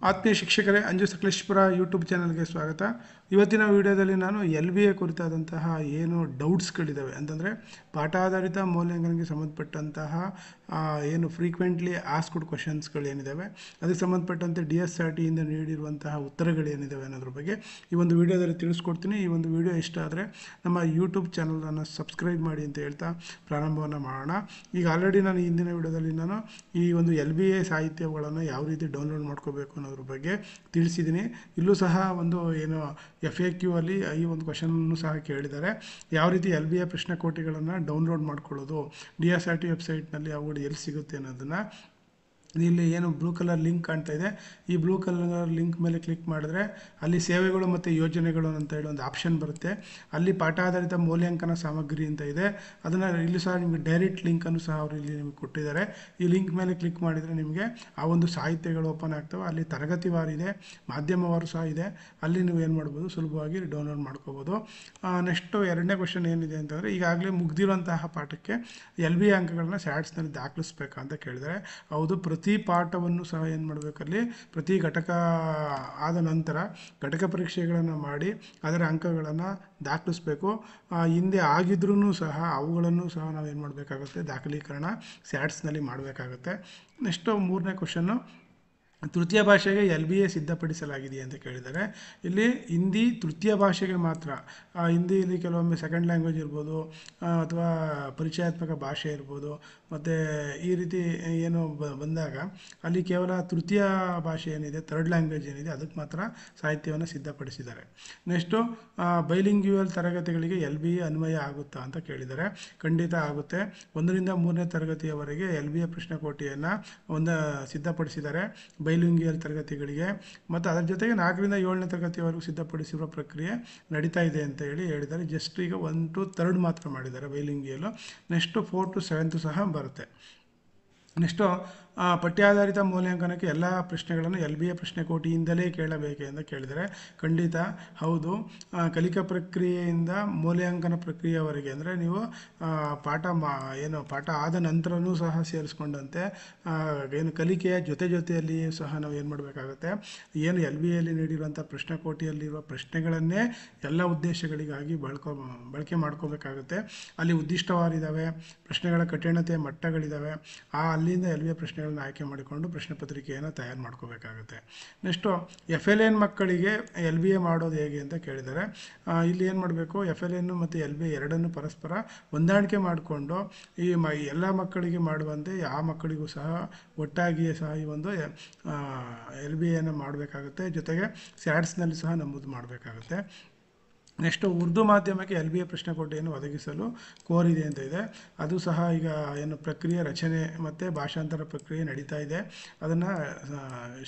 ಆತ್ಮೀಯ ಶಿಕ್ಷಕರೇ, ಅಂಜು ಸಕಲೇಶ್ಪುರ ಯೂಟ್ಯೂಬ್ ಚಾನಲ್ಗೆ ಸ್ವಾಗತ. ಇವತ್ತಿನ ವಿಡಿಯೋದಲ್ಲಿ ನಾನು LBA ಕುರಿತಾದಂತಹ ಏನು ಡೌಟ್ಸ್ಗಳಿದ್ದಾವೆ ಅಂತಂದರೆ ಪಾಠ ಆಧಾರಿತ ಮೌಲ್ಯಾಂಕನಕ್ಕೆ ಸಂಬಂಧಪಟ್ಟಂತಹ ಏನು ಫ್ರೀಕ್ವೆಂಟ್ಲಿ ಆಸ್ಕ್ಡ್ ಕ್ವಶನ್ಸ್ಗಳೇನಿದ್ದಾವೆ, ಅದಕ್ಕೆ ಸಂಬಂಧಪಟ್ಟಂತೆ DSRT ಇಂದ ನೀಡಿರುವಂತಹ ಉತ್ತರಗಳೇನಿದ್ದಾವೆ ಅನ್ನೋದ್ರ ಬಗ್ಗೆ ಈ ಒಂದು ವಿಡಿಯೋದಲ್ಲಿ ತಿಳಿಸ್ಕೊಡ್ತೀನಿ. ಈ ಒಂದು ವಿಡಿಯೋ ಇಷ್ಟ ಆದರೆ ನಮ್ಮ ಯೂಟ್ಯೂಬ್ ಚಾನಲನ್ನು ಸಬ್ಸ್ಕ್ರೈಬ್ ಮಾಡಿ ಅಂತ ಹೇಳ್ತಾ ಪ್ರಾರಂಭವನ್ನು ಮಾಡೋಣ. ಈಗ ಆಲ್ರೆಡಿ ನಾನು ಹಿಂದಿನ ವಿಡಿಯೋದಲ್ಲಿ ನಾನು ಈ ಒಂದು LBA ಸಾಹಿತ್ಯಗಳನ್ನು ಯಾವ ರೀತಿ ಡೌನ್ಲೋಡ್ ಮಾಡ್ಕೋಬೇಕು ಅನ್ನೋದ್ರ ಬಗ್ಗೆ ತಿಳಿಸಿದ್ದೀನಿ. ಇಲ್ಲೂ ಸಹ ಒಂದು ಏನು FAQ ಅಲ್ಲಿ ಈ ಒಂದು ಕ್ವಶನನ್ನು ಸಹ ಕೇಳಿದ್ದಾರೆ, ಯಾವ ರೀತಿ LBA ಪ್ರಶ್ನೆಕೋಟಿಗಳನ್ನು ಡೌನ್ಲೋಡ್ ಮಾಡ್ಕೊಳ್ಳೋದು, DSRT ವೆಬ್ಸೈಟ್ನಲ್ಲಿ ಅವುಗಳು ಎಲ್ಲಿ ಸಿಗುತ್ತೆ ಅನ್ನೋದನ್ನು. ಇಲ್ಲಿ ಏನು ಬ್ಲೂ ಕಲರ್ ಲಿಂಕ್ ಕಾಣ್ತಾ ಇದೆ, ಈ ಬ್ಲೂ ಕಲರ್ ಲಿಂಕ್ ಮೇಲೆ ಕ್ಲಿಕ್ ಮಾಡಿದ್ರೆ ಅಲ್ಲಿ ಸೇವೆಗಳು ಮತ್ತು ಯೋಜನೆಗಳು ಅಂತ ಹೇಳಿ ಒಂದು ಆಪ್ಷನ್ ಬರುತ್ತೆ. ಅಲ್ಲಿ ಪಾಠ ಆಧಾರಿತ ಮೌಲ್ಯಾಂಕನ ಸಾಮಗ್ರಿ ಅಂತ ಇದೆ, ಅದನ್ನು ಇಲ್ಲಿ ಸಹ ನಿಮಗೆ ಡೈರೆಕ್ಟ್ ಲಿಂಕನ್ನು ಸಹ ಅವರು ಇಲ್ಲಿ ನಿಮಗೆ ಕೊಟ್ಟಿದ್ದಾರೆ. ಈ ಲಿಂಕ್ ಮೇಲೆ ಕ್ಲಿಕ್ ಮಾಡಿದರೆ ನಿಮಗೆ ಆ ಒಂದು ಸಾಹಿತ್ಯಗಳು ಓಪನ್ ಆಗ್ತವೆ. ಅಲ್ಲಿ ತರಗತಿವಾರು ಇದೆ, ಮಾಧ್ಯಮವಾರು ಸಹ ಇದೆ. ಅಲ್ಲಿ ನೀವು ಏನು ಮಾಡ್ಬೋದು, ಸುಲಭವಾಗಿ ಡೌನ್ಲೋಡ್ ಮಾಡ್ಕೋಬೋದು. ನೆಕ್ಸ್ಟು ಎರಡನೇ ಕ್ವಶನ್ ಏನಿದೆ ಅಂತಂದರೆ, ಈಗಾಗಲೇ ಮುಗ್ದಿರುವಂತಹ ಪಾಠಕ್ಕೆ LBA ಅಂಕಗಳನ್ನ ಸ್ಯಾಟ್ಸ್ನಲ್ಲಿ ದಾಖಲಿಸ್ಬೇಕಾ ಅಂತ ಕೇಳಿದರೆ, ಹೌದು. ಪ್ರತಿ ಪಾಠವನ್ನು ಸಹ ಏನು ಮಾಡಬೇಕಲ್ಲಿ, ಪ್ರತಿ ಘಟಕ ಆದ ನಂತರ ಘಟಕ ಪರೀಕ್ಷೆಗಳನ್ನು ಮಾಡಿ ಅದರ ಅಂಕಗಳನ್ನು ದಾಖಲಿಸ್ಬೇಕು. ಹಿಂದೆ ಆಗಿದ್ರೂ ಸಹ ಅವುಗಳನ್ನು ಸಹ ನಾವು ಏನು ಮಾಡಬೇಕಾಗುತ್ತೆ, ದಾಖಲೀಕರಣ ಸ್ಯಾಟ್ಸ್ನಲ್ಲಿ ಮಾಡಬೇಕಾಗುತ್ತೆ. ನೆಕ್ಸ್ಟು ಮೂರನೇ ಕ್ವಶನ್ನು, ತೃತೀಯ ಭಾಷೆಗೆ LBA ಸಿದ್ಧಪಡಿಸಲಾಗಿದೆಯೇ ಅಂತ ಕೇಳಿದ್ದಾರೆ. ಇಲ್ಲಿ ಹಿಂದಿ ತೃತೀಯ ಭಾಷೆಗೆ ಮಾತ್ರ. ಹಿಂದಿಯಲ್ಲಿ ಕೆಲವೊಮ್ಮೆ ಸೆಕೆಂಡ್ ಲ್ಯಾಂಗ್ವೇಜ್ ಇರ್ಬೋದು, ಅಥವಾ ಪರಿಚಯಾತ್ಮಕ ಭಾಷೆ ಇರ್ಬೋದು, ಮತ್ತು ಈ ರೀತಿ ಏನು ಬಂದಾಗ ಅಲ್ಲಿ ಕೇವಲ ತೃತೀಯ ಭಾಷೆ ಏನಿದೆ, ಥರ್ಡ್ ಲ್ಯಾಂಗ್ವೇಜ್ ಏನಿದೆ, ಅದಕ್ಕೆ ಮಾತ್ರ ಸಾಹಿತ್ಯವನ್ನು ಸಿದ್ಧಪಡಿಸಿದ್ದಾರೆ. ನೆಕ್ಸ್ಟು ಬೈಲಿಂಗ್ಯುವಲ್ ತರಗತಿಗಳಿಗೆ LBA ಅನ್ವಯ ಆಗುತ್ತಾ ಅಂತ ಕೇಳಿದ್ದಾರೆ. ಖಂಡಿತ ಆಗುತ್ತೆ. 1ರಿಂದ 3ನೇ ತರಗತಿಯವರೆಗೆ LBA ಪ್ರಶ್ನೆಕೋಟಿಯನ್ನು ಸಿದ್ಧಪಡಿಸಿದ್ದಾರೆ ಬೈಲಿಂಗ್ಯುವಲ್ ತರಗತಿಗಳಿಗೆ. ಮತ್ತು ಅದರ ಜೊತೆಗೆ 4ರಿಂದ 7ನೇ ತರಗತಿಯವರೆಗೂ ಸಿದ್ಧಪಡಿಸಿರುವ ಪ್ರಕ್ರಿಯೆ ನಡೀತಾ ಇದೆ ಅಂತ ಹೇಳಿದ್ದಾರೆ. ಜಸ್ಟ್ ಈಗ 1 to 3rd ಮಾತ್ರ ಮಾಡಿದ್ದಾರೆ ಬೈಲಿಂಗ್ಯುವಲ್. ನೆಕ್ಸ್ಟು 4 to 7th ಸಹ ಬರುತ್ತೆ. ನೆಕ್ಸ್ಟು ಪಠ್ಯಾಧಾರಿತ ಮೌಲ್ಯಾಂಕನಕ್ಕೆ ಎಲ್ಲ ಪ್ರಶ್ನೆಗಳನ್ನು LBA ಪ್ರಶ್ನೆಕೋಟಿಯಿಂದಲೇ ಕೇಳಬೇಕೆ ಅಂತ ಕೇಳಿದರೆ, ಖಂಡಿತ ಹೌದು. ಕಲಿಕಾ ಪ್ರಕ್ರಿಯೆಯಿಂದ ಮೌಲ್ಯಾಂಕನ ಪ್ರಕ್ರಿಯೆಯವರೆಗೆ, ಅಂದರೆ ನೀವು ಪಾಠ ಆದ ನಂತರನೂ ಸಹ ಸೇರಿಸ್ಕೊಂಡಂತೆ ಏನು ಕಲಿಕೆಯ ಜೊತೆಯಲ್ಲಿಯೂ ಸಹ ನಾವು ಏನು ಮಾಡಬೇಕಾಗುತ್ತೆ, ಏನು LBAಯಲ್ಲಿ ನೀಡಿರುವಂಥ ಪ್ರಶ್ನೆಕೋಟಿಯಲ್ಲಿರುವ ಪ್ರಶ್ನೆಗಳನ್ನೇ ಎಲ್ಲ ಉದ್ದೇಶಗಳಿಗಾಗಿ ಬಳಕೆ ಮಾಡ್ಕೋಬೇಕಾಗುತ್ತೆ. ಅಲ್ಲಿ ಉದ್ದಿಷ್ಟವಾರಿದ್ದಾವೆ, ಪ್ರಶ್ನೆಗಳ ಕಠಿಣತೆಯ ಮಟ್ಟಗಳಿದ್ದಾವೆ. ಅಲ್ಲಿಂದ LBA ಪ್ರಶ್ನೆಗಳನ್ನ ಆಯ್ಕೆ ಮಾಡಿಕೊಂಡು ಪ್ರಶ್ನೆ ಪತ್ರಿಕೆಯನ್ನು ತಯಾರು ಮಾಡ್ಕೋಬೇಕಾಗುತ್ತೆ. ನೆಕ್ಸ್ಟು FLN ಮಕ್ಕಳಿಗೆ LBA ಮಾಡೋದು ಹೇಗೆ ಅಂತ ಕೇಳಿದ್ದಾರೆ. ಇಲ್ಲಿ ಏನು ಮಾಡಬೇಕು, FLN ಮತ್ತು LBA ಎರಡನ್ನು ಪರಸ್ಪರ ಹೊಂದಾಣಿಕೆ ಮಾಡಿಕೊಂಡು ಈ ಎಲ್ಲ ಮಕ್ಕಳಿಗೆ ಮಾಡುವಂತೆ ಆ ಮಕ್ಕಳಿಗೂ ಸಹ ಒಟ್ಟಾಗಿಯೇ ಸಹ ಈ ಒಂದು LBAಯನ್ನು ಮಾಡಬೇಕಾಗುತ್ತೆ. ಜೊತೆಗೆ ಸ್ಯಾಟ್ಸ್ನಲ್ಲಿ ಸಹ ನಮೂದು ಮಾಡಬೇಕಾಗುತ್ತೆ. ನೆಕ್ಸ್ಟು ಉರ್ದು ಮಾಧ್ಯಮಕ್ಕೆ LBA ಪ್ರಶ್ನೆಕೋಟಿಯನ್ನು ಒದಗಿಸಲು ಕೋರಿದೆ ಅಂತ ಇದೆ. ಅದು ಸಹ ಈಗ ಏನು ಪ್ರಕ್ರಿಯೆ ರಚನೆ ಮತ್ತು ಭಾಷಾಂತರ ಪ್ರಕ್ರಿಯೆ ನಡೀತಾ ಇದೆ, ಅದನ್ನು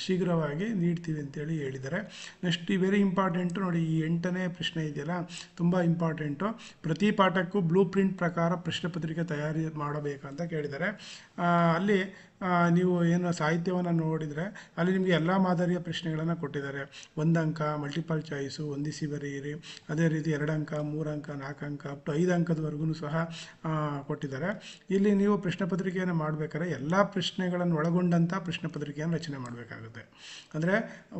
ಶೀಘ್ರವಾಗಿ ನೀಡ್ತೀವಿ ಅಂತೇಳಿ ಹೇಳಿದ್ದಾರೆ. ನೆಕ್ಸ್ಟ್ ವೆರಿ ಇಂಪಾರ್ಟೆಂಟು ನೋಡಿ, ಈ 8ನೇ ಪ್ರಶ್ನೆ ಇದೆಯಲ್ಲ, ತುಂಬ ಇಂಪಾರ್ಟೆಂಟು. ಪ್ರತಿ ಪಾಠಕ್ಕೂ ಬ್ಲೂ ಪ್ರಿಂಟ್ ಪ್ರಕಾರ ಪ್ರಶ್ನೆ ಪತ್ರಿಕೆ ತಯಾರಿ ಮಾಡಬೇಕಂತ ಕೇಳಿದ್ದಾರೆ. ಅಲ್ಲಿ ನೀವು ಏನು ಸಾಹಿತ್ಯವನ್ನು ನೋಡಿದರೆ ಅಲ್ಲಿ ನಿಮಗೆ ಎಲ್ಲ ಮಾದರಿಯ ಪ್ರಶ್ನೆಗಳನ್ನು ಕೊಟ್ಟಿದ್ದಾರೆ. 1 ಅಂಕ, ಮಲ್ಟಿಪಲ್ ಚಾಯ್ಸು, ಹೊಂದಿಸಿ ಬರೆಯಿರಿ, ಅದೇ ರೀತಿ 2 ಅಂಕ, 3 ಅಂಕ, 4 ಅಂಕ, ಅಪ್ ಟು 5 ಅಂಕದವರೆಗೂ ಸಹ ಕೊಟ್ಟಿದ್ದಾರೆ. ಇಲ್ಲಿ ನೀವು ಪ್ರಶ್ನೆ ಪತ್ರಿಕೆಯನ್ನು ಮಾಡಬೇಕಾದ್ರೆ ಎಲ್ಲ ಪ್ರಶ್ನೆಗಳನ್ನು ಒಳಗೊಂಡಂಥ ಪ್ರಶ್ನೆ ಪತ್ರಿಕೆಯನ್ನು ರಚನೆ ಮಾಡಬೇಕಾಗುತ್ತೆ. ಅಂದರೆ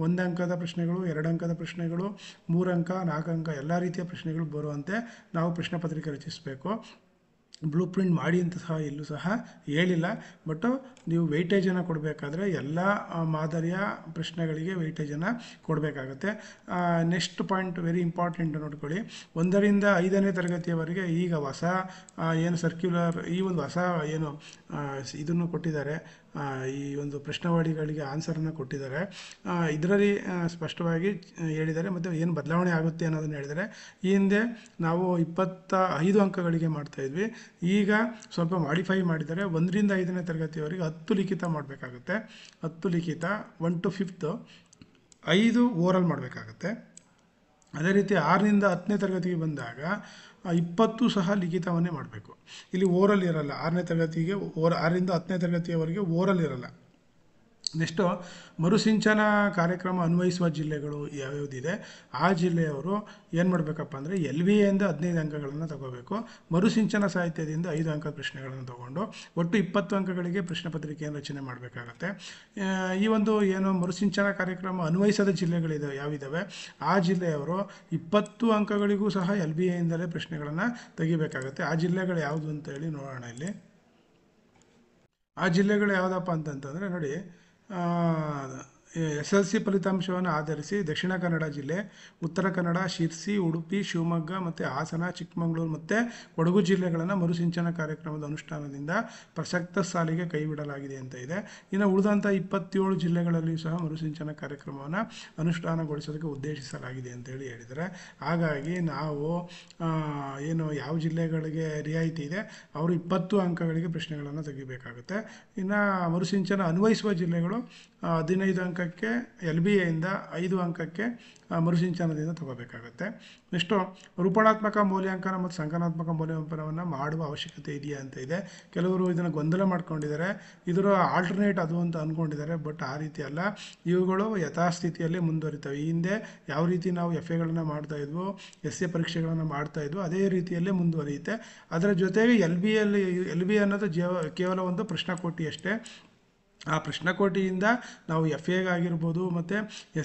1 ಅಂಕದ ಪ್ರಶ್ನೆಗಳು, 2 ಅಂಕದ ಪ್ರಶ್ನೆಗಳು, 3 ಅಂಕ, 4 ಅಂಕ ಎಲ್ಲ ರೀತಿಯ ಪ್ರಶ್ನೆಗಳು ಬರುವಂತೆ ನಾವು ಪ್ರಶ್ನೆ ಪತ್ರಿಕೆ ರಚಿಸಬೇಕು. ಬ್ಲೂ ಪ್ರಿಂಟ್ ಮಾಡಿ ಅಂತ ಸಹ ಎಲ್ಲೂ ಸಹ ಹೇಳಿಲ್ಲ, ಬಟ್ ನೀವು ವೆಯ್ಟೇಜನ್ನು ಕೊಡಬೇಕಾದ್ರೆ ಎಲ್ಲ ಮಾದರಿಯ ಪ್ರಶ್ನೆಗಳಿಗೆ ವೆಯ್ಟೇಜನ್ನು ಕೊಡಬೇಕಾಗುತ್ತೆ. ನೆಕ್ಸ್ಟ್ ಪಾಯಿಂಟ್ ವೆರಿ ಇಂಪಾರ್ಟೆಂಟ್ ನೋಡ್ಕೊಳ್ಳಿ, 1ರಿಂದ 5ನೇ ತರಗತಿಯವರೆಗೆ ಈಗ ಹೊಸ ಏನು ಸರ್ಕ್ಯುಲರ್, ಈ ಒಂದು ಹೊಸ ಏನು ಇದನ್ನು ಕೊಟ್ಟಿದ್ದಾರೆ, ಈ ಒಂದು ಪ್ರಶ್ನಾವಳಿಗಳಿಗೆ ಆನ್ಸರನ್ನು ಕೊಟ್ಟಿದ್ದಾರೆ. ಇದರಲ್ಲಿ ಸ್ಪಷ್ಟವಾಗಿ ಹೇಳಿದ್ದಾರೆ ಮತ್ತು ಏನು ಬದಲಾವಣೆ ಆಗುತ್ತೆ ಅನ್ನೋದನ್ನು ಹೇಳಿದ್ದಾರೆ. ಈ ಹಿಂದೆ ನಾವು 25 ಅಂಕಗಳಿಗೆ ಮಾಡ್ತಾಯಿದ್ವಿ, ಈಗ ಸ್ವಲ್ಪ ಮಾಡಿಫೈ ಮಾಡಿದ್ದಾರೆ. 1ರಿಂದ 5ನೇ ತರಗತಿಯವರೆಗೆ 10 ಲಿಖಿತ ಮಾಡಬೇಕಾಗುತ್ತೆ. 10 ಲಿಖಿತ 1 to 5th, 5 ಓರಲ್ ಮಾಡಬೇಕಾಗುತ್ತೆ. ಅದೇ ರೀತಿ 6ರಿಂದ 10ನೇ ತರಗತಿಗೆ ಬಂದಾಗ 20 ಸಹ ಲಿಖಿತವನ್ನೇ ಮಾಡಬೇಕು. ಇಲ್ಲಿ ಓರಲ್ ಇರಲ್ಲ. 6ರಿಂದ 10ನೇ ತರಗತಿಯವರೆಗೆ ಓರಲ್ ಇರಲ್ಲ. ನೆಕ್ಸ್ಟು ಮರುಸಿಂಚನ ಕಾರ್ಯಕ್ರಮ ಅನ್ವಯಿಸುವ ಜಿಲ್ಲೆಗಳು ಯಾವ್ಯಾವುದಿದೆ ಆ ಜಿಲ್ಲೆಯವರು ಏನು ಮಾಡಬೇಕಪ್ಪ ಅಂದರೆ LVAಯಿಂದ 15 ಅಂಕಗಳನ್ನು ತಗೋಬೇಕು. ಮರುಸಿಂಚನ ಸಾಹಿತ್ಯದಿಂದ 5 ಅಂಕದ ಪ್ರಶ್ನೆಗಳನ್ನು ತಗೊಂಡು ಒಟ್ಟು 20 ಅಂಕಗಳಿಗೆ ಪ್ರಶ್ನೆ ಪತ್ರಿಕೆಯನ್ನು ರಚನೆ ಮಾಡಬೇಕಾಗತ್ತೆ. ಈ ಒಂದು ಏನು ಮರುಸಿಂಚನ ಕಾರ್ಯಕ್ರಮ ಅನ್ವಯಿಸದ ಜಿಲ್ಲೆಗಳಿದೆ ಯಾವಿದ್ದಾವೆ ಆ ಜಿಲ್ಲೆಯವರು 20 ಅಂಕಗಳಿಗೂ ಸಹ LVAಯಿಂದಲೇ ಪ್ರಶ್ನೆಗಳನ್ನು ತೆಗಿಬೇಕಾಗತ್ತೆ. ಆ ಜಿಲ್ಲೆಗಳು ಯಾವುದು ಅಂತೇಳಿ ನೋಡೋಣ. ಇಲ್ಲಿ ಆ ಜಿಲ್ಲೆಗಳು ಯಾವುದಪ್ಪ ಅಂತಂತಂದರೆ ನೋಡಿ, SLC ಫಲಿತಾಂಶವನ್ನು ಆಧರಿಸಿ ದಕ್ಷಿಣ ಕನ್ನಡ ಜಿಲ್ಲೆ, ಉತ್ತರ ಕನ್ನಡ, ಶಿರ್ಸಿ, ಉಡುಪಿ, ಶಿವಮೊಗ್ಗ ಮತ್ತು ಹಾಸನ, ಚಿಕ್ಕಮಗಳೂರು ಮತ್ತು ಕೊಡಗು ಜಿಲ್ಲೆಗಳನ್ನು ಮರುಸಿಂಚನ ಕಾರ್ಯಕ್ರಮದ ಅನುಷ್ಠಾನದಿಂದ ಪ್ರಸಕ್ತ ಸಾಲಿಗೆ ಕೈಬಿಡಲಾಗಿದೆ ಅಂತ ಇದೆ. ಇನ್ನು ಉಳಿದಂಥ 27 ಜಿಲ್ಲೆಗಳಲ್ಲಿಯೂ ಸಹ ಮರುಸಿಂಚನ ಕಾರ್ಯಕ್ರಮವನ್ನು ಅನುಷ್ಠಾನಗೊಳಿಸೋದಕ್ಕೆ ಉದ್ದೇಶಿಸಲಾಗಿದೆ ಅಂತೇಳಿ ಹೇಳಿದ್ದಾರೆ. ಹಾಗಾಗಿ ನಾವು ಏನು ಯಾವ ಜಿಲ್ಲೆಗಳಿಗೆ ರಿಯಾಯಿತಿ ಇದೆ ಅವರು 20 ಅಂಕಗಳಿಗೆ ಪ್ರಶ್ನೆಗಳನ್ನು ತೆಗಿಬೇಕಾಗುತ್ತೆ. ಇನ್ನು ಮರುಸಿಂಚನ ಅನ್ವಯಿಸುವ ಜಿಲ್ಲೆಗಳು 15 ಅಂಕಕ್ಕೆ LBAಯಿಂದ 5 ಅಂಕಕ್ಕೆ ಮರುಸಿಂಚನದಿಂದ ತಗೋಬೇಕಾಗತ್ತೆ. ನೆಕ್ಸ್ಟು ರೂಪಣಾತ್ಮಕ ಮೌಲ್ಯಾಂಕನ ಮತ್ತು ಸಂಖ್ಯಾತ್ಮಕ ಮೌಲ್ಯಮಾಪನವನ್ನು ಮಾಡುವ ಅವಶ್ಯಕತೆ ಇದೆಯಾ ಅಂತ ಇದೆ. ಕೆಲವರು ಇದನ್ನು ಗೊಂದಲ ಮಾಡ್ಕೊಂಡಿದ್ದಾರೆ, ಇದರ ಆಲ್ಟರ್ನೇಟ್ ಅದು ಅಂತ ಅಂದ್ಕೊಂಡಿದ್ದಾರೆ. ಬಟ್ ಆ ರೀತಿ ಅಲ್ಲ, ಇವುಗಳು ಯಥಾಸ್ಥಿತಿಯಲ್ಲೇ ಮುಂದುವರಿತವೆ. ಈ ಹಿಂದೆ ಯಾವ ರೀತಿ ನಾವು FAಗಳನ್ನು ಮಾಡ್ತಾಯಿದ್ವು, SA ಪರೀಕ್ಷೆಗಳನ್ನು ಮಾಡ್ತಾಯಿದ್ವು, ಅದೇ ರೀತಿಯಲ್ಲೇ ಮುಂದುವರಿಯುತ್ತೆ. ಅದರ ಜೊತೆಗೆ LB ಅನ್ನೋದು ಕೇವಲ ಒಂದು ಪ್ರಶ್ನಾಕೋಟಿ ಅಷ್ಟೇ. ಆ ಪ್ರಶ್ನಕೋಟಿಯಿಂದ ನಾವು FAಗಾಗಿರ್ಬೋದು ಮತ್ತು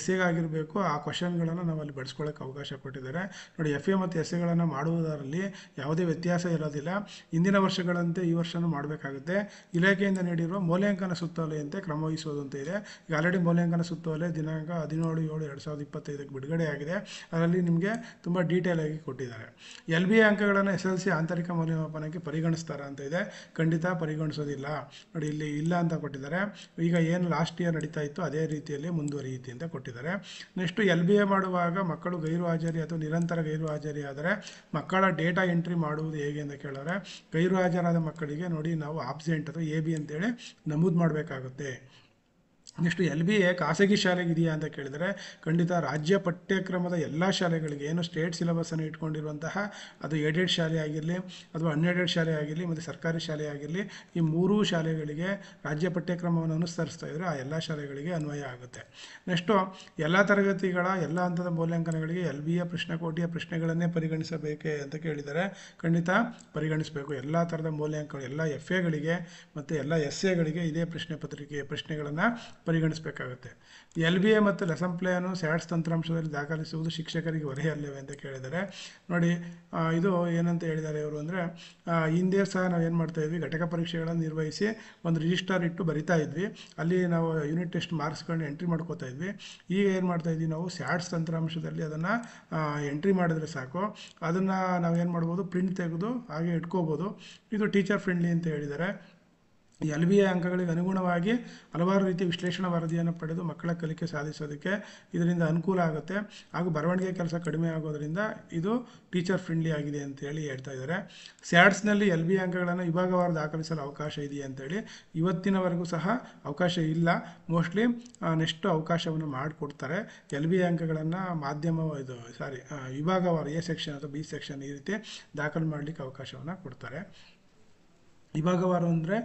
SAಗಾಗಿರಬೇಕು ಆ ಕ್ವಶನ್ಗಳನ್ನು ನಾವು ಅಲ್ಲಿ ಬಳಸ್ಕೊಳ್ಳೋಕ್ಕೆ ಅವಕಾಶ ಕೊಟ್ಟಿದ್ದಾರೆ. ನೋಡಿ, FA ಮತ್ತು SAಗಳನ್ನು ಮಾಡುವುದರಲ್ಲಿ ಯಾವುದೇ ವ್ಯತ್ಯಾಸ ಇರೋದಿಲ್ಲ. ಹಿಂದಿನ ವರ್ಷಗಳಂತೆ ಈ ವರ್ಷವೂ ಮಾಡಬೇಕಾಗುತ್ತೆ. ಇಲಾಖೆಯಿಂದ ನೀಡಿರುವ ಮೌಲ್ಯಾಂಕನ ಸುತ್ತೋಲೆಯಂತೆ ಕ್ರಮವಹಿಸೋದು ಅಂತ ಇದೆ. ಈಗ ಆಲ್ರೆಡಿ ಮೌಲ್ಯಾಂಕನ ಸುತ್ತೋಲೆ ದಿನಾಂಕ 17/7/2025 ಬಿಡುಗಡೆ ಆಗಿದೆ. ಅದರಲ್ಲಿ ನಿಮಗೆ ತುಂಬ ಡೀಟೇಲ್ ಆಗಿ ಕೊಟ್ಟಿದ್ದಾರೆ. LBA ಅಂಕಗಳನ್ನು SLC ಆಂತರಿಕ ಮೌಲ್ಯಮಾಪನಕ್ಕೆ ಪರಿಗಣಿಸ್ತಾರ ಅಂತ ಇದೆ. ಖಂಡಿತ ಪರಿಗಣಿಸೋದಿಲ್ಲ. ನೋಡಿ, ಇಲ್ಲಿ ಇಲ್ಲ ಅಂತ ಕೊಟ್ಟಿದ್ದಾರೆ. ಈಗ ಏನು ಲಾಸ್ಟ್ ಇಯರ್ ನಡೀತಾ ಇತ್ತು ಅದೇ ರೀತಿಯಲ್ಲಿ ಮುಂದುವರಿಯುತ್ತೆ ಅಂತ ಕೊಟ್ಟಿದ್ದಾರೆ. ನೆಕ್ಸ್ಟು LBA ಮಾಡುವಾಗ ಮಕ್ಕಳು ಗೈರು ಹಾಜರಿ ಅಥವಾ ನಿರಂತರ ಗೈರು ಹಾಜರಿ ಆದರೆ ಮಕ್ಕಳ ಡೇಟಾ ಎಂಟ್ರಿ ಮಾಡುವುದು ಹೇಗೆ ಅಂತ ಕೇಳಿದ್ರೆ, ಗೈರು ಹಾಜರಾದ ಮಕ್ಕಳಿಗೆ ನೋಡಿ ನಾವು ಆಬ್ಸೆಂಟ್ ಅಥವಾ AB ಅಂತೇಳಿ ನಮೂದು ಮಾಡಬೇಕಾಗುತ್ತೆ. ನೆಕ್ಸ್ಟು LBA ಖಾಸಗಿ ಶಾಲೆಗೆ ಇದೆಯಾ ಅಂತ ಕೇಳಿದರೆ, ಖಂಡಿತ ರಾಜ್ಯ ಪಠ್ಯಕ್ರಮದ ಎಲ್ಲ ಶಾಲೆಗಳಿಗೆ ಏನು ಸ್ಟೇಟ್ ಸಿಲೆಬಸನ್ನು ಇಟ್ಕೊಂಡಿರುವಂತಹ ಅದು ಏಡೆಡ್ ಶಾಲೆ ಆಗಿರಲಿ ಅಥವಾ ಅನ್ಏಡೆಡ್ ಶಾಲೆ ಆಗಿರಲಿ ಮತ್ತು ಸರ್ಕಾರಿ ಶಾಲೆ ಆಗಿರಲಿ, ಈ ಮೂರೂ ಶಾಲೆಗಳಿಗೆ ರಾಜ್ಯ ಪಠ್ಯಕ್ರಮವನ್ನು ಅನುಸರಿಸ್ತಾ ಇದ್ದರೆ ಆ ಎಲ್ಲ ಶಾಲೆಗಳಿಗೆ ಅನ್ವಯ ಆಗುತ್ತೆ. ನೆಕ್ಸ್ಟು ಎಲ್ಲ ತರಗತಿಗಳ ಎಲ್ಲ ಹಂತದ ಮೌಲ್ಯಾಂಕನಗಳಿಗೆ LBA ಪ್ರಶ್ನೆಕೋಟಿಯ ಪ್ರಶ್ನೆಗಳನ್ನೇ ಪರಿಗಣಿಸಬೇಕೆ ಅಂತ ಕೇಳಿದ್ದಾರೆ. ಖಂಡಿತ ಪರಿಗಣಿಸಬೇಕು. ಎಲ್ಲ ಥರದ ಮೌಲ್ಯಾಂಕನ ಎಲ್ಲ FAಗಳಿಗೆ ಮತ್ತು ಎಲ್ಲ SAಗಳಿಗೆ ಇದೇ ಪ್ರಶ್ನೆಗಳನ್ನು ಪರಿಗಣಿಸಬೇಕಾಗುತ್ತೆ. LBA ಮತ್ತು ಲೆಸನ್ ಪ್ಲಾನು ಸ್ಯಾಟ್ಸ್ ತಂತ್ರಾಂಶದಲ್ಲಿ ದಾಖಲಿಸುವುದು ಶಿಕ್ಷಕರಿಗೆ ಹೊರೆಯಲ್ಲವೇ ಅಂತ ಕೇಳಿದ್ದಾರೆ. ನೋಡಿ, ಇದು ಏನಂತ ಹೇಳಿದ್ದಾರೆ ಇವರು ಅಂದರೆ, ಹಿಂದೆ ಸಹ ನಾವು ಏನು ಮಾಡ್ತಾಯಿದ್ವಿ, ಘಟಕ ಪರೀಕ್ಷೆಗಳನ್ನು ನಿರ್ವಹಿಸಿ ಒಂದು ರಿಜಿಸ್ಟರ್ ಇಟ್ಟು ಬರಿತಾ ಇದ್ವಿ. ಅಲ್ಲಿ ನಾವು ಯೂನಿಟ್ ಟೆಸ್ಟ್ ಮಾರ್ಕ್ಸ್ಗಳನ್ನ ಎಂಟ್ರಿ ಮಾಡ್ಕೋತಾ ಇದ್ವಿ. ಈಗ ಏನು ಮಾಡ್ತಾಯಿದ್ವಿ, ನಾವು ಸ್ಯಾಟ್ಸ್ ತಂತ್ರಾಂಶದಲ್ಲಿ ಅದನ್ನು ಎಂಟ್ರಿ ಮಾಡಿದ್ರೆ ಸಾಕು. ಅದನ್ನು ನಾವು ಏನು ಮಾಡ್ಬೋದು, ಪ್ರಿಂಟ್ ತೆಗೆದು ಹಾಗೆ ಇಟ್ಕೋಬೋದು. ಇದು ಟೀಚರ್ ಫ್ರೆಂಡ್ಲಿ ಅಂತ ಹೇಳಿದ್ದಾರೆ. LBA ಅಂಕಗಳಿಗೆ ಅನುಗುಣವಾಗಿ ಹಲವಾರು ರೀತಿಯ ವಿಶ್ಲೇಷಣಾ ವರದಿಯನ್ನು ಪಡೆದು ಮಕ್ಕಳ ಕಲಿಕೆ ಸಾಧಿಸೋದಕ್ಕೆ ಇದರಿಂದ ಅನುಕೂಲ ಆಗುತ್ತೆ. ಹಾಗೂ ಬರವಣಿಗೆ ಕೆಲಸ ಕಡಿಮೆ ಆಗೋದರಿಂದ ಇದು ಟೀಚರ್ ಫ್ರೆಂಡ್ಲಿ ಆಗಿದೆ ಅಂತೇಳಿ ಹೇಳ್ತಾ ಇದ್ದಾರೆ. ಸ್ಯಾಟ್ಸ್ನಲ್ಲಿ LBA ಅಂಕಗಳನ್ನು ವಿಭಾಗವಾರು ದಾಖಲಿಸಲು ಅವಕಾಶ ಇದೆಯಾ ಅಂತೇಳಿ ಇವತ್ತಿನವರೆಗೂ ಸಹ ಅವಕಾಶ ಇಲ್ಲ. ಮೋಸ್ಟ್ಲಿ ನೆಕ್ಸ್ಟ್ ಅವಕಾಶವನ್ನು ಮಾಡಿಕೊಡ್ತಾರೆ. LBA ಅಂಕಗಳನ್ನು ವಿಭಾಗವಾರು A ಸೆಕ್ಷನ್ ಅಥವಾ B ಸೆಕ್ಷನ್ ಈ ರೀತಿ ದಾಖಲು ಮಾಡಲಿಕ್ಕೆ ಅವಕಾಶವನ್ನು ಕೊಡ್ತಾರೆ. ವಿಭಾಗವಾರು ಅಂದರೆ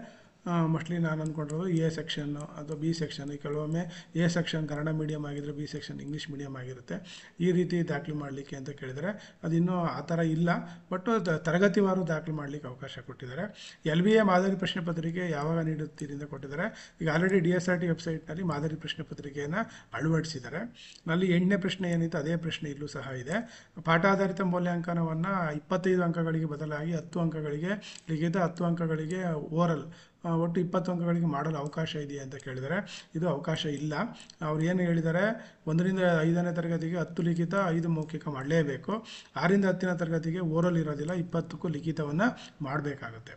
ಮೋಸ್ಟ್ಲಿ ನಾನು ಅಂದ್ಕೊಂಡಿರೋದು A ಸೆಕ್ಷನ್ನು ಅಥವಾ B ಸೆಕ್ಷನ್. ಕೆಲವೊಮ್ಮೆ A ಸೆಕ್ಷನ್ ಕನ್ನಡ ಮೀಡಿಯಮ್ ಆಗಿದ್ದರೆ B ಸೆಕ್ಷನ್ ಇಂಗ್ಲೀಷ್ ಮೀಡಿಯಮ್ ಆಗಿರುತ್ತೆ. ಈ ರೀತಿ ದಾಖಲು ಮಾಡಲಿಕ್ಕೆ ಅಂತ ಕೇಳಿದರೆ ಅದಿನ್ನೂ ಆ ಥರ ಇಲ್ಲ. ಬಟ್ ತರಗತಿವಾರು ದಾಖಲು ಮಾಡಲಿಕ್ಕೆ ಅವಕಾಶ ಕೊಟ್ಟಿದ್ದಾರೆ. LBA ಮಾದರಿ ಪ್ರಶ್ನೆ ಪತ್ರಿಕೆ ಯಾವಾಗ ನೀಡುತ್ತೀರಿ ಅಂತ ಕೊಟ್ಟಿದ್ದಾರೆ. ಈಗ ಆಲ್ರೆಡಿ DSRT ವೆಬ್ಸೈಟ್ನಲ್ಲಿ ಮಾದರಿ ಪ್ರಶ್ನೆ ಪತ್ರಿಕೆಯನ್ನು ಅಳವಡಿಸಿದ್ದಾರೆ. ಅಲ್ಲಿ 8ನೇ ಪ್ರಶ್ನೆ ಏನಿತ್ತು ಅದೇ ಪ್ರಶ್ನೆ ಇಲ್ಲೂ ಸಹ ಇದೆ. ಪಾಠಾಧಾರಿತ ಮೌಲ್ಯಾಂಕನವನ್ನು 25 ಅಂಕಗಳಿಗೆ ಬದಲಾಗಿ 10 ಅಂಕಗಳಿಗೆ ಲಿಖಿತ, 10 ಅಂಕಗಳಿಗೆ ಓರಲ್, ಒಟ್ಟು 20 ಅಂಕಗಳಿಗೆ ಮಾಡಲು ಅವಕಾಶ ಇದೆಯಾ ಅಂತ ಕೇಳಿದರೆ ಇದು ಅವಕಾಶ ಇಲ್ಲ. ಅವ್ರು ಏನು ಹೇಳಿದ್ದಾರೆ, 1ರಿಂದ 5ನೇ ತರಗತಿಗೆ 10 ಲಿಖಿತ 5 ಮೌಖಿಕ ಮಾಡಲೇಬೇಕು. 6ರಿಂದ 10ನೇ ತರಗತಿಗೆ ಓರಲ್ ಇರೋದಿಲ್ಲ, 20ಕ್ಕೂ ಲಿಖಿತವನ್ನು ಮಾಡಬೇಕಾಗುತ್ತೆ.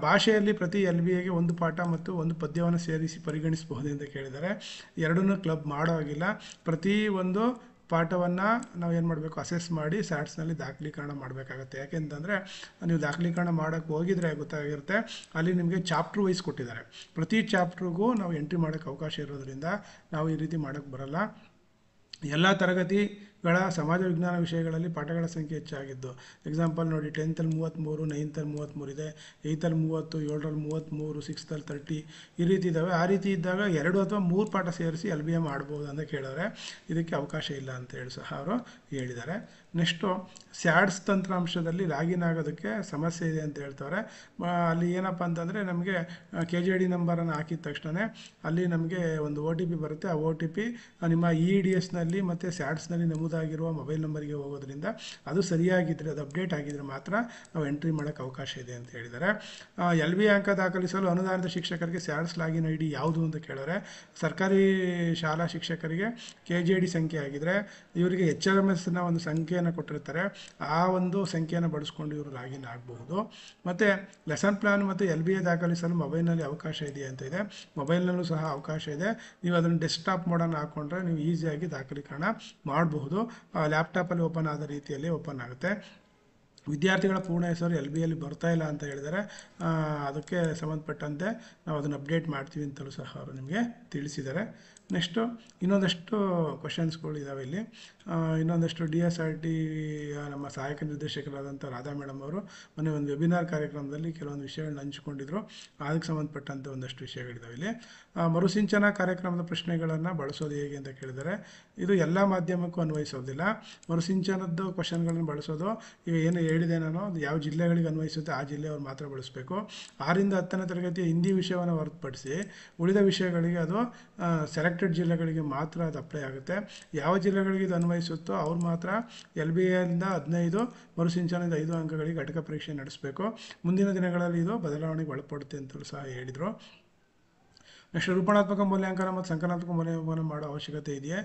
ಭಾಷೆಯಲ್ಲಿ ಪ್ರತಿ LBAಗೆ ಒಂದು ಪಾಠ ಮತ್ತು ಒಂದು ಪದ್ಯವನ್ನು ಸೇರಿಸಿ ಪರಿಗಣಿಸಬಹುದು ಅಂತ ಕೇಳಿದ್ದಾರೆ. ಎರಡನ್ನೂ ಕ್ಲಬ್ ಮಾಡೋ ಹಾಗಿಲ್ಲ. ಪ್ರತಿ ಒಂದು ಪಾಠವನ್ನು ನಾವು ಏನು ಮಾಡಬೇಕು, ಅಸೆಸ್ ಮಾಡಿ ಸ್ಯಾಟ್ಸ್ನಲ್ಲಿ ದಾಖಲೀಕರಣ ಮಾಡಬೇಕಾಗತ್ತೆ. ಯಾಕೆಂತಂದರೆ ನೀವು ದಾಖಲೀಕರಣ ಮಾಡೋಕ್ಕೆ ಹೋಗಿದರೆ ಗೊತ್ತಾಗಿರುತ್ತೆ, ಅಲ್ಲಿ ನಿಮಗೆ ಚಾಪ್ಟ್ರ್ ವೈಸ್ ಕೊಟ್ಟಿದ್ದಾರೆ. ಪ್ರತಿ ಚಾಪ್ಟ್ರಿಗೂ ನಾವು ಎಂಟ್ರಿ ಮಾಡೋಕ್ಕೆ ಅವಕಾಶ ಇರೋದ್ರಿಂದ ನಾವು ಈ ರೀತಿ ಮಾಡೋಕ್ಕೆ ಬರಲ್ಲ. ಎಲ್ಲ ತರಗತಿಗಳ ಸಮಾಜ ವಿಜ್ಞಾನ ವಿಷಯಗಳಲ್ಲಿ ಪಾಠಗಳ ಸಂಖ್ಯೆ ಹೆಚ್ಚಾಗಿದ್ದು. ಎಕ್ಸಾಂಪಲ್ ನೋಡಿ, 10th 33, 9th 33 ಇದೆ, 8th 30, 7th 33, 6th 30 ಈ ರೀತಿ ಇದ್ದಾವೆ. ಆ ರೀತಿ ಇದ್ದಾಗ 2 ಅಥವಾ 3 ಪಾಠ ಸೇರಿಸಿ LBM ಮಾಡ್ಬೋದು ಅಂತ ಕೇಳಿದ್ರೆ ಇದಕ್ಕೆ ಅವಕಾಶ ಇಲ್ಲ ಅಂತ ಹೇಳಿ ಸಹ ಅವರು ಹೇಳಿದ್ದಾರೆ. ನೆಕ್ಸ್ಟು ಸ್ಯಾಡ್ಸ್ ತಂತ್ರಾಂಶದಲ್ಲಿ ಲಾಗಿನ್ ಆಗೋದಕ್ಕೆ ಸಮಸ್ಯೆ ಇದೆ ಅಂತ ಹೇಳ್ತಾರೆ. ಅಲ್ಲಿ ಏನಪ್ಪ ಅಂತಂದರೆ ನಮಗೆ KJD ನಂಬರನ್ನು ಹಾಕಿದ ತಕ್ಷಣ ಅಲ್ಲಿ ನಮಗೆ ಒಂದು OTP ಬರುತ್ತೆ. ಆ OTP ನಿಮ್ಮ EDSನಲ್ಲಿ ಮತ್ತು ಸ್ಯಾಡ್ಸ್ನಲ್ಲಿ ನಮೂದಾಗಿರುವ ಮೊಬೈಲ್ ನಂಬರಿಗೆ ಹೋಗೋದ್ರಿಂದ ಅದು ಸರಿಯಾಗಿದ್ದರೆ, ಅದು ಅಪ್ಡೇಟ್ ಆಗಿದ್ದರೆ ಮಾತ್ರ ನಾವು ಎಂಟ್ರಿ ಮಾಡೋಕ್ಕೆ ಅವಕಾಶ ಇದೆ ಅಂತ ಹೇಳಿದ್ದಾರೆ. LBA ಅಂಕ ದಾಖಲಿಸಲು ಅನುದಾನಿತ ಶಿಕ್ಷಕರಿಗೆ ಸ್ಯಾಡ್ಸ್ ಲಾಗಿನ್ ID ಯಾವುದು ಅಂತ ಕೇಳಿದ್ರೆ, ಸರ್ಕಾರಿ ಶಾಲಾ ಶಿಕ್ಷಕರಿಗೆ KJD ಸಂಖ್ಯೆ ಆಗಿದ್ದರೆ ಇವರಿಗೆ HLMSನ ಒಂದು ಸಂಖ್ಯೆಯನ್ನು ಕೊಟ್ಟಿರ್ತಾರೆ. ಆ ಒಂದು ಸಂಖ್ಯೆಯನ್ನು ಬಳಸ್ಕೊಂಡು ಇವರು ಲಾಗಿನ್ ಆಗಬಹುದು. ಮತ್ತು ಲೆಸನ್ ಪ್ಲಾನ್ ಮತ್ತು LBA ದಾಖಲಿಸಲು ಮೊಬೈಲ್ನಲ್ಲಿ ಅವಕಾಶ ಇದೆಯಾ ಅಂತ ಇದೆ. ಮೊಬೈಲ್ನಲ್ಲೂ ಸಹ ಅವಕಾಶ ಇದೆ. ನೀವು ಅದನ್ನು ಡೆಸ್ಕ್ಟಾಪ್ ಮೋಡನ್ನು ಹಾಕ್ಕೊಂಡ್ರೆ ನೀವು ಈಸಿಯಾಗಿ ದಾಖಲೀಕರಣ ಮಾಡಬಹುದು. ಲ್ಯಾಪ್ಟಾಪಲ್ಲಿ ಓಪನ್ ಆದ ರೀತಿಯಲ್ಲಿ ಓಪನ್ ಆಗುತ್ತೆ. ವಿದ್ಯಾರ್ಥಿಗಳ ಪೂರ್ಣ ಹೆಸರು LBಯಲ್ಲಿ ಬರ್ತಾ ಇಲ್ಲ ಅಂತ ಹೇಳಿದರೆ ಅದಕ್ಕೆ ಸಂಬಂಧಪಟ್ಟಂತೆ ನಾವು ಅದನ್ನು ಅಪ್ಡೇಟ್ ಮಾಡ್ತೀವಿ ಅಂತಲೂ ಸಹ ಅವರು ನಿಮಗೆ ತಿಳಿಸಿದ್ದಾರೆ. ನೆಕ್ಸ್ಟು ಇನ್ನೊಂದಷ್ಟು ಕ್ವಶನ್ಸ್ಗಳು ಇದ್ದಾವೆ ಇಲ್ಲಿ. ಇನ್ನೊಂದಷ್ಟು DSRT ನಮ್ಮ ಸಹಾಯಕ ನಿರ್ದೇಶಕರಾದಂಥ ರಾಧಾ ಮೇಡಮ್ ಅವರು ಮೊನ್ನೆ ಒಂದು ವೆಬಿನಾರ್ ಕಾರ್ಯಕ್ರಮದಲ್ಲಿ ಕೆಲವೊಂದು ವಿಷಯಗಳನ್ನ ಹಂಚಿಕೊಂಡಿದ್ರು. ಅದಕ್ಕೆ ಸಂಬಂಧಪಟ್ಟಂತೆ ಒಂದಷ್ಟು ವಿಷಯಗಳಿದ್ದಾವೆ ಇಲ್ಲಿ. ಮರುಸಿಂಚನ ಕಾರ್ಯಕ್ರಮದ ಪ್ರಶ್ನೆಗಳನ್ನು ಬಳಸೋದು ಹೇಗೆ ಅಂತ ಕೇಳಿದರೆ, ಇದು ಎಲ್ಲ ಮಾಧ್ಯಮಕ್ಕೂ ಅನ್ವಯಿಸೋದಿಲ್ಲ. ಮರುಸಿಂಚನದ್ದು ಕ್ವಶನ್ಗಳನ್ನು ಬಳಸೋದು ಈಗ ಏನು ಹೇಳಿದೆ ನಾನು, ಅದು ಯಾವ ಜಿಲ್ಲೆಗಳಿಗೆ ಅನ್ವಯಿಸುತ್ತೆ ಆ ಜಿಲ್ಲೆಯವರು ಮಾತ್ರ ಬಳಸಬೇಕು. 6ರಿಂದ 10ನೇ ತರಗತಿಯ ಹಿಂದಿ ವಿಷಯವನ್ನು ಹೊರತುಪಡಿಸಿ ಉಳಿದ ವಿಷಯಗಳಿಗೆ ಅದು ಸೆಲೆಕ್ಟೆಡ್ ಜಿಲ್ಲೆಗಳಿಗೆ ಮಾತ್ರ ಅದು ಅಪ್ಲೈ ಆಗುತ್ತೆ. ಯಾವ ಜಿಲ್ಲೆಗಳಿಗೆ ಇದು ಅನ್ವಯಿಸುತ್ತೋ ಅವ್ರು ಮಾತ್ರ LBಯಿಂದ 15, ಮರುಸಿಂಚನದಿಂದ 5 ಅಂಕಗಳಿಗೆ ಘಟಕ ಪರೀಕ್ಷೆ ನಡೆಸಬೇಕು. ಮುಂದಿನ ದಿನಗಳಲ್ಲಿ ಇದು ಬದಲಾವಣೆಗೆ ಒಳಪಡುತ್ತೆ ಅಂತಲೂ ಸಹ ಹೇಳಿದರು. ನೆಕ್ಸ್ಟ್ ರೂಪಣಾತ್ಮಕ ಮೂಲ್ಯಾಂಕನ ಮತ್ತು ಸಂಕಲನಾತ್ಮಕ ಮೂಲ್ಯಾಂಕನ ಮಾಡೋ ಅವಶ್ಯಕತೆ ಇದೆಯೇ?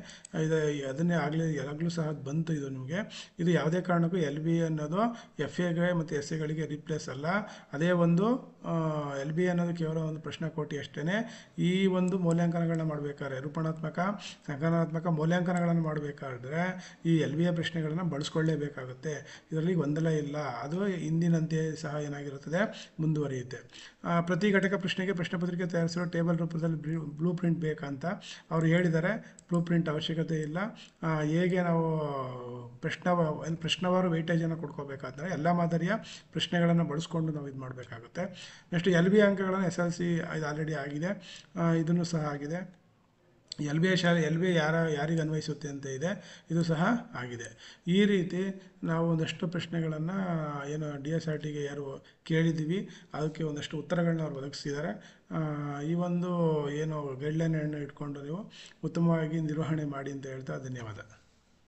ಇದು ಅದನ್ನೇ ಯಾವಾಗಲೂ ಸಹ ಬಂತು ಇದು ನಿಮಗೆ. ಇದು ಯಾವುದೇ ಕಾರಣಕ್ಕೂ LBA ಅನ್ನೋದು FAಗೆ ಮತ್ತು SAಗಳಿಗೆ ರಿಪ್ಲೇಸ್ ಅಲ್ಲ. ಅದೇ ಒಂದು LBA ಅನ್ನೋದು ಕೇವಲ ಒಂದು ಪ್ರಶ್ನೆಕೋಟಿ ಅಷ್ಟೇ. ಈ ಒಂದು ಮೌಲ್ಯಾಂಕನಗಳನ್ನ ಮಾಡಬೇಕಾದ್ರೆ, ರೂಪಣಾತ್ಮಕ ಸಂಕಲನಾತ್ಮಕ ಮೌಲ್ಯಾಂಕನಗಳನ್ನು ಮಾಡಬೇಕಾದ್ರೆ ಈ LBA ಪ್ರಶ್ನೆಗಳನ್ನು ಬಳಸ್ಕೊಳ್ಳೇಬೇಕಾಗುತ್ತೆ. ಇದರಲ್ಲಿ ಗೊಂದಲ ಇಲ್ಲ. ಅದು ಹಿಂದಿನಂತೆ ಸಹ ಏನಾಗಿರುತ್ತದೆ, ಮುಂದುವರಿಯುತ್ತೆ. ಪ್ರತಿ ಘಟಕ ಪ್ರಶ್ನೆಗೆ ಪ್ರಶ್ನೆ ಪತ್ರಿಕೆ ತಯಾರಿಸಲು ಟೇಬಲ್ ರೂಪದಲ್ಲಿ ಬ್ಲೂ ಪ್ರಿಂಟ್ ಬೇಕಂತ ಅವರು ಹೇಳಿದ್ದಾರೆ. ಬ್ಲೂ ಪ್ರಿಂಟ್ ಅವಶ್ಯಕತೆ ಇಲ್ಲ. ಹೇಗೆ ನಾವು ಪ್ರಶ್ನವಾರು ವೆಯ್ಟೇಜನ್ನು ಕೊಡ್ಕೋಬೇಕಾದ್ರೆ ಎಲ್ಲ ಮಾದರಿಯ ಪ್ರಶ್ನೆಗಳನ್ನು ಬಳಸ್ಕೊಂಡು ನಾವು ಇದು ಮಾಡಬೇಕಾಗುತ್ತೆ. ನೆಕ್ಸ್ಟ್ LBA ಅಂಕಗಳನ್ನು SLC ಇದು ಆಲ್ರೆಡಿ ಆಗಿದೆ, ಇದನ್ನು ಸಹ ಆಗಿದೆ. LBA ಯಾರಿಗೆ ಅನ್ವಯಿಸುತ್ತೆ ಅಂತ ಇದೆ, ಇದು ಸಹ ಆಗಿದೆ. ಈ ರೀತಿ ನಾವು ಒಂದಷ್ಟು ಪ್ರಶ್ನೆಗಳನ್ನು ಏನು DSRTಗೆ ಯಾರು ಕೇಳಿದ್ದೀವಿ ಅದಕ್ಕೆ ಒಂದಷ್ಟು ಉತ್ತರಗಳನ್ನ ಅವ್ರು ಒದಗಿಸಿದ್ದಾರೆ. ಈ ಒಂದು ಏನು ಗೈಡ್ಲೈನನ್ನು ಇಟ್ಕೊಂಡು ನೀವು ಉತ್ತಮವಾಗಿ ನಿರ್ವಹಣೆ ಮಾಡಿ ಅಂತ ಹೇಳ್ತಾ ಧನ್ಯವಾದ.